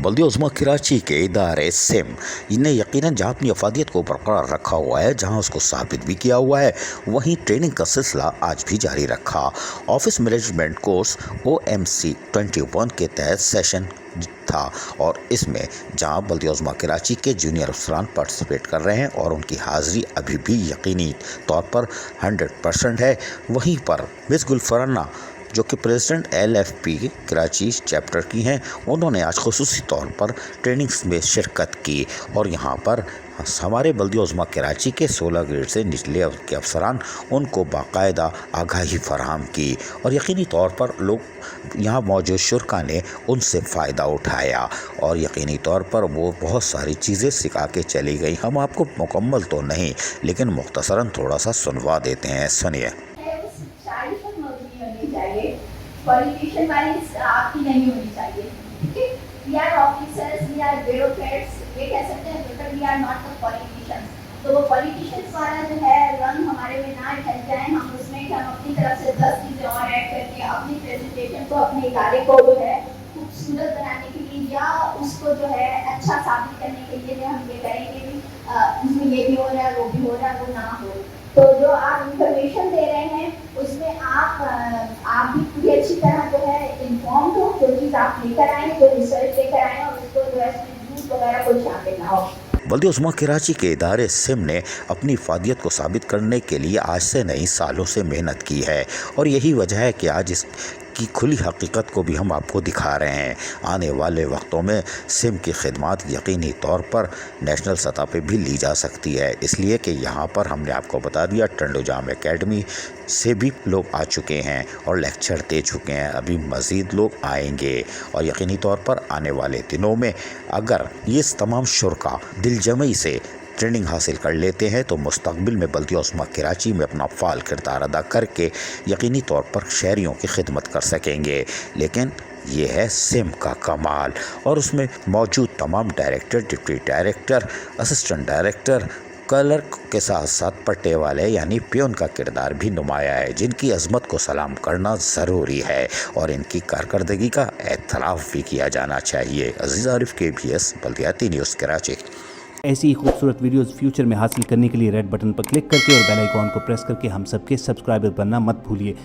बल्दिया उज़्मा कराची के इदारे सिम ने यकीनन जहाँ अपनी अफादियत को बरकरार रखा हुआ है, जहाँ उसको साबित भी किया हुआ है, वहीं ट्रेनिंग का सिलसिला आज भी जारी रखा। ऑफिस मैनेजमेंट कोर्स OMC 21 के तहत सेशन था और इसमें जहां बल्दिया उज़्मा कराची के जूनियर افسران पार्टिसिपेट कर रहे हैं और उनकी हाज़िरी अभी भी यकीनी तौर पर 100% है। वहीं पर मिस गुलफराना जो कि प्रेसिडेंट LFP कराची चैप्टर की हैं, उन्होंने आज खुसूसी तौर पर ट्रेनिंग्स में शिरकत की और यहाँ पर हमारे बल्दिया उज़्मा कराची के 16 ग्रेड से निचले के अफसरान उनको बाकायदा आगाही फराहम की और यकीनी तौर पर लोग यहाँ मौजूद शुरका ने उनसे फ़ायदा उठाया और यकीनी तौर पर वो बहुत सारी चीज़ें सिखा के चली गई। हम आपको मुकम्मल तो नहीं लेकिन मुख्तसरन थोड़ा सा सुनवा देते हैं, सुनिए। पॉलिटिशियन वाली आपकी नहीं होनी चाहिए, ठीक है? We are officers, we are bureaucrats, ये कह सकते हैं, but we are not the politicians. तो वो पॉलिटिशियंस वाला जो है रंग हमारे में ना ढल जाए, हम उसमें कि हम अपनी तरफ से 10 चीज़ें और ऐड करके अपनी प्रेजेंटेशन को, अपने इदारे को जो है खूबसूरत बनाने के लिए या उसको जो है अच्छा साबित करने के लिए हम ये करेंगे कि इसमें ये भी हो रहा है, वो भी हो रहा है, वो ना हो। तो जो आप इंफॉर्मेशन दे रहे हैं उसमें आप भी पूरी अच्छी तरह जो है इन्फॉर्म हो, जो चीज़ आप लेकर आए, जो रिसर्च लेकर आए और उसको जो है झूठ वगैरह कोई शामिल ना हो। बल्दिया उज़्मा कराची के इदारे सिम ने अपनी इफ़ादियत को साबित करने के लिए आज से नहीं सालों से मेहनत की है और यही वजह है कि आज इसकी खुली हकीकत को भी हम आपको दिखा रहे हैं। आने वाले वक्तों में सिम की खिदमात यकीनी तौर पर नेशनल सतह पे भी ली जा सकती है, इसलिए कि यहाँ पर हमने आपको बता दिया टंडोजाम एकेडमी से भी लोग आ चुके हैं और लेक्चर दे चुके हैं, अभी मज़ीद लोग आएंगे और यकीनी तौर पर आने वाले दिनों में अगर ये तमाम शुरका दिलजमई से ट्रेनिंग हासिल कर लेते हैं तो मुस्तकबिल में बल्दिया उज़्मा कराची में अपना फ़ाल किरदार अदा करके यकीनी तौर पर शहरियों की खिदमत कर सकेंगे। लेकिन ये है सिम का कमाल और उसमें मौजूद तमाम director, deputy director, assistant director, clerk के साथ साथ पट्टे वाले यानी पियोन का किरदार भी नुमाया है, जिनकी अजमत को सलाम करना ज़रूरी है और इनकी कारकर्दगी का एतराफ़ भी किया जाना चाहिए। अज़ीज़ आरिफ KBS बल्दियाती न्यूज़ कराची। ऐसी ही खूबसूरत वीडियोस फ्यूचर में हासिल करने के लिए रेड बटन पर क्लिक करके और बेल आइकॉन को प्रेस करके हम सबके सब्सक्राइबर बनना मत भूलिए।